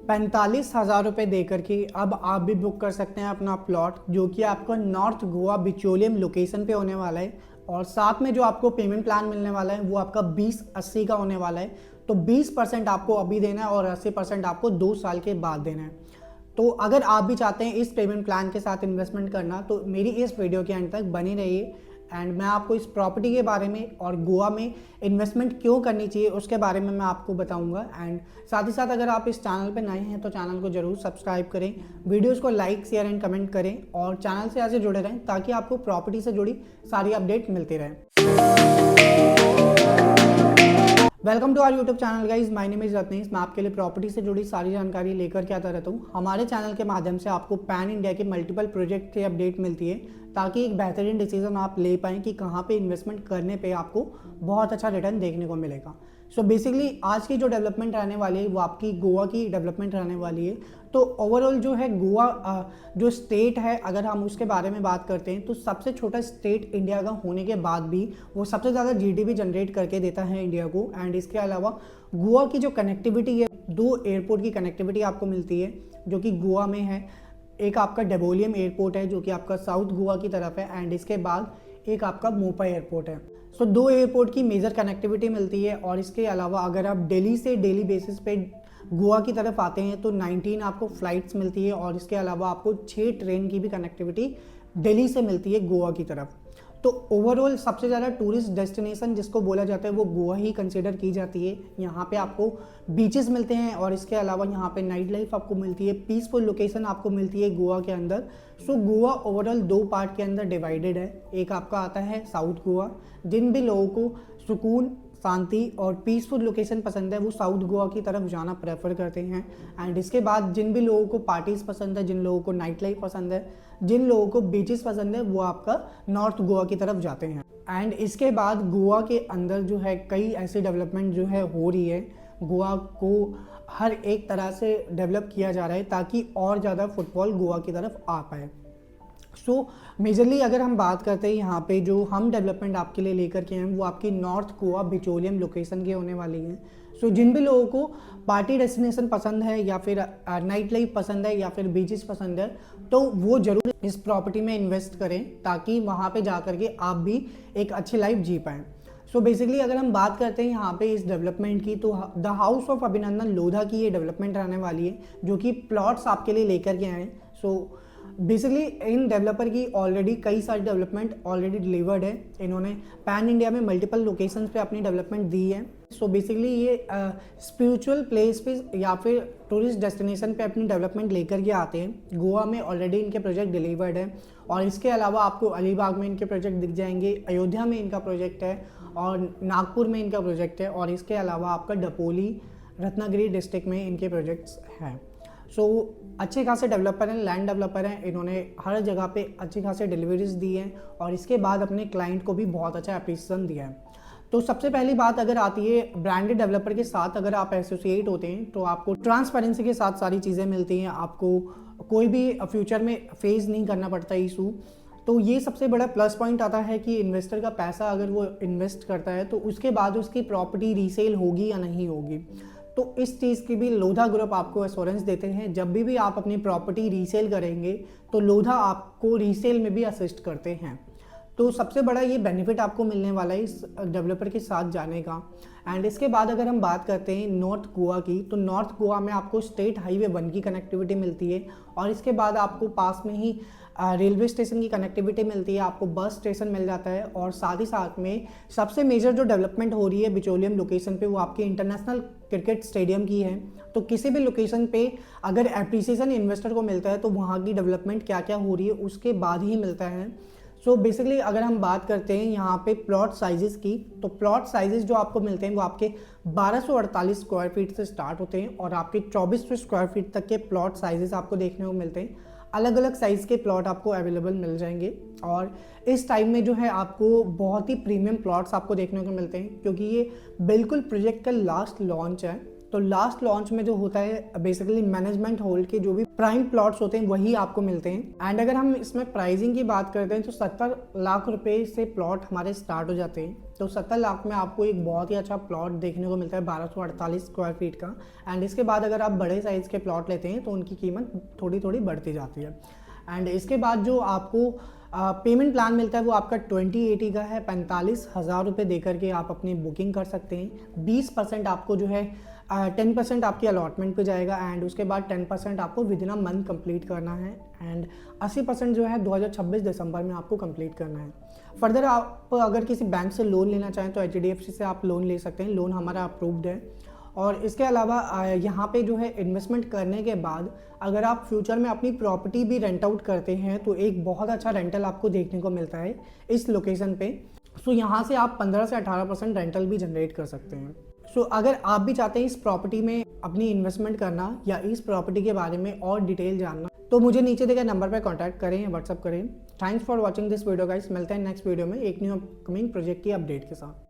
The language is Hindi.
45,000 रुपये दे करके अब आप भी बुक कर सकते हैं अपना प्लॉट, जो कि आपको नॉर्थ गोवा बिचोलियम लोकेशन पे होने वाला है। और साथ में जो आपको पेमेंट प्लान मिलने वाला है वो आपका 20-80 का होने वाला है। तो 20% आपको अभी देना है और 80% आपको 2 साल के बाद देना है। तो अगर आप भी चाहते हैं इस पेमेंट प्लान के साथ इन्वेस्टमेंट करना, तो मेरी इस वीडियो के एंड तक बनी रहिए। एंड मैं आपको इस प्रॉपर्टी के बारे में और गोवा में इन्वेस्टमेंट क्यों करनी चाहिए उसके बारे में मैं आपको बताऊंगा। एंड साथ ही साथ अगर आप इस चैनल पर नए हैं तो चैनल को जरूर सब्सक्राइब करें, वीडियोस को लाइक शेयर एंड कमेंट करें और चैनल से ऐसे जुड़े रहें ताकि आपको प्रॉपर्टी से जुड़ी सारी अपडेट मिलती रहें। Welcome to our YouTube channel guys, my name is Ratnesh. मैं आपके लिए प्रॉपर्टी से जुड़ी सारी जानकारी लेकर के आता रहता हूँ। हमारे चैनल के माध्यम से आपको पैन इंडिया के मल्टीपल प्रोजेक्ट की अपडेट मिलती है ताकि एक बेहतरीन डिसीजन आप ले पाएँ कि कहाँ पे इन्वेस्टमेंट करने पे आपको बहुत अच्छा रिटर्न देखने को मिलेगा। सो बेसिकली आज की जो डेवलपमेंट रहने वाली है वो आपकी गोवा की डेवलपमेंट रहने वाली है। तो ओवरऑल जो है गोवा जो स्टेट है, अगर हम उसके बारे में बात करते हैं तो सबसे छोटा स्टेट इंडिया का होने के बाद भी वो सबसे ज़्यादा जीडीपी जनरेट करके देता है इंडिया को। एंड इसके अलावा गोवा की जो कनेक्टिविटी है, 2 एयरपोर्ट की कनेक्टिविटी आपको मिलती है जो कि गोवा में है। एक आपका डेबोलियम एयरपोर्ट है जो कि आपका साउथ गोवा की तरफ है, एंड इसके बाद एक आपका मोपा एयरपोर्ट है। सो 2 एयरपोर्ट की मेजर कनेक्टिविटी मिलती है। और इसके अलावा अगर आप दिल्ली से डेली बेसिस पे गोवा की तरफ आते हैं तो 19 आपको फ्लाइट्स मिलती है और इसके अलावा आपको 6 ट्रेन की भी कनेक्टिविटी दिल्ली से मिलती है गोवा की तरफ। तो ओवरऑल सबसे ज़्यादा टूरिस्ट डेस्टिनेशन जिसको बोला जाता है वो गोवा ही कंसिडर की जाती है। यहाँ पे आपको बीचेस मिलते हैं और इसके अलावा यहाँ पे नाइट लाइफ आपको मिलती है, पीसफुल लोकेशन आपको मिलती है गोवा के अंदर। सो गोवा ओवरऑल 2 पार्ट के अंदर डिवाइडेड है। एक आपका आता है साउथ गोवा, जिन भी लोगों को सुकून, शांति और पीसफुल लोकेशन पसंद है वो साउथ गोवा की तरफ जाना प्रेफर करते हैं। एंड इसके बाद जिन भी लोगों को पार्टीज़ पसंद है, जिन लोगों को नाइट लाइफ पसंद है, जिन लोगों को बीचेस पसंद है, वो आपका नॉर्थ गोवा की तरफ जाते हैं। एंड इसके बाद गोवा के अंदर जो है कई ऐसी डेवलपमेंट जो है हो रही है। गोवा को हर एक तरह से डेवलप किया जा रहा है ताकि और ज़्यादा फुटबॉल गोवा की तरफ आ पाए। सो मेजरली अगर हम बात करते हैं यहाँ पे जो हम डेवलपमेंट आपके लिए लेकर के हैं वो आपकी नॉर्थ गोवा बिचोलियम लोकेशन की होने वाली है। सो जिन भी लोगों को पार्टी डेस्टिनेशन पसंद है या फिर नाइट लाइफ पसंद है या फिर बीचेस पसंद है तो वो जरूर इस प्रॉपर्टी में इन्वेस्ट करें ताकि वहाँ पे जा करके आप भी एक अच्छी लाइफ जी पाएँ। सो बेसिकली अगर हम बात करते हैं यहाँ पे इस डेवलपमेंट की तो द हाउस ऑफ अभिनंदन लोधा की ये डेवलपमेंट रहने वाली है जो कि प्लॉट्स आपके लिए लेकर के आए हैं। सो बेसिकली इन डेवलपर की ऑलरेडी कई सारी डेवलपमेंट ऑलरेडी डिलीवर्ड है। इन्होंने पैन इंडिया में मल्टीपल लोकेशंस पे अपनी डेवलपमेंट दी है। सो बेसिकली ये स्पिरिचुअल प्लेस पे या फिर टूरिस्ट डेस्टिनेशन पे अपनी डेवलपमेंट लेकर के आते हैं। गोवा में ऑलरेडी इनके प्रोजेक्ट डिलीवर्ड है और इसके अलावा आपको अलीबाग में इनके प्रोजेक्ट दिख जाएंगे, अयोध्या में इनका प्रोजेक्ट है और नागपुर में इनका प्रोजेक्ट है और इसके अलावा आपका डपोली, रत्नागिरी डिस्ट्रिक्ट में इनके प्रोजेक्ट्स हैं। सो अच्छे खासे डेवलपर हैं, लैंड डेवलपर हैं। इन्होंने हर जगह पे अच्छी खासे डिलीवरीज दी हैं और इसके बाद अपने क्लाइंट को भी बहुत अच्छा एप्रिसिएशन दिया है। तो सबसे पहली बात अगर आती है ब्रांडेड डेवलपर के साथ अगर आप एसोसिएट होते हैं तो आपको ट्रांसपेरेंसी के साथ सारी चीज़ें मिलती हैं, आपको कोई भी फ्यूचर में फेस नहीं करना पड़ता इशू। तो ये सबसे बड़ा प्लस पॉइंट आता है कि इन्वेस्टर का पैसा अगर वो इन्वेस्ट करता है तो उसके बाद उसकी प्रॉपर्टी रीसेल होगी या नहीं होगी। तो इस चीज़ की भी लोधा ग्रुप आपको एश्योरेंस देते हैं। जब भी आप अपनी प्रॉपर्टी रीसेल करेंगे तो लोधा आपको रीसेल में भी असिस्ट करते हैं। तो सबसे बड़ा ये बेनिफिट आपको मिलने वाला है इस डेवलपर के साथ जाने का। एंड इसके बाद अगर हम बात करते हैं नॉर्थ गोवा की तो नॉर्थ गोवा में आपको स्टेट हाईवे 1 की कनेक्टिविटी मिलती है और इसके बाद आपको पास में ही रेलवे स्टेशन की कनेक्टिविटी मिलती है, आपको बस स्टेशन मिल जाता है और साथ ही साथ में सबसे मेजर जो डेवलपमेंट हो रही है बिचोलियम लोकेशन पे वो आपके इंटरनेशनल क्रिकेट स्टेडियम की है। तो किसी भी लोकेशन पे अगर एप्रिसिएशन इन्वेस्टर को मिलता है तो वहाँ की डेवलपमेंट क्या क्या हो रही है उसके बाद ही मिलता है। सो बेसिकली अगर हम बात करते हैं यहाँ पे प्लॉट साइजेस की तो प्लॉट साइजेस जो आपको मिलते हैं वो आपके 1248 स्क्वायर फीट से स्टार्ट होते हैं और आपके 2400 स्क्वायर फीट तक के प्लॉट साइजेस आपको देखने को मिलते हैं। अलग अलग साइज़ के प्लॉट आपको अवेलेबल मिल जाएंगे और इस टाइम में जो है आपको बहुत ही प्रीमियम प्लॉट्स आपको देखने को मिलते हैं क्योंकि ये बिल्कुल प्रोजेक्ट का लास्ट लॉन्च है। तो लास्ट लॉन्च में जो होता है बेसिकली मैनेजमेंट होल्ड के जो भी प्राइम प्लॉट्स होते हैं वही आपको मिलते हैं। एंड अगर हम इसमें प्राइसिंग की बात करते हैं तो 70 लाख रुपए से प्लॉट हमारे स्टार्ट हो जाते हैं। तो 70 लाख में आपको एक बहुत ही अच्छा प्लॉट देखने को मिलता है 1248 स्क्वायर फीट का। एंड इसके बाद अगर आप बड़े साइज़ के प्लॉट लेते हैं तो उनकी कीमत थोड़ी थोड़ी बढ़ती जाती है। एंड इसके बाद जो आपको पेमेंट प्लान मिलता है वो आपका 2080 का है। 45,000 रुपये दे करके आप अपनी बुकिंग कर सकते हैं। 20% आपको जो है 10% आपकी अलॉटमेंट पे जाएगा एंड उसके बाद 10% आपको with in a month complete करना है एंड 80% जो है 2026 दिसंबर में आपको कंप्लीट करना है। फर्दर आप अगर किसी बैंक से लोन लेना चाहें तो HDFC से आप लोन ले सकते हैं। लोन हमारा अप्रूव्ड है। और इसके अलावा यहाँ पे जो है इन्वेस्टमेंट करने के बाद अगर आप फ्यूचर में अपनी प्रॉपर्टी भी रेंट आउट करते हैं तो एक बहुत अच्छा रेंटल आपको देखने को मिलता है इस लोकेशन पे। सो यहाँ से आप 15 से 18% रेंटल भी जनरेट कर सकते हैं। सो अगर आप भी चाहते हैं इस प्रॉपर्टी में अपनी इन्वेस्टमेंट करना या इस प्रॉपर्टी के बारे में और डिटेल जानना तो मुझे नीचे दिए गए नंबर पर कॉन्टैक्ट करें या व्हाट्सअप करें। Thanks for watching this video guys. मिलते हैं नेक्स्ट वीडियो में एक न्यू अपकमिंग प्रोजेक्ट की अपडेट के साथ।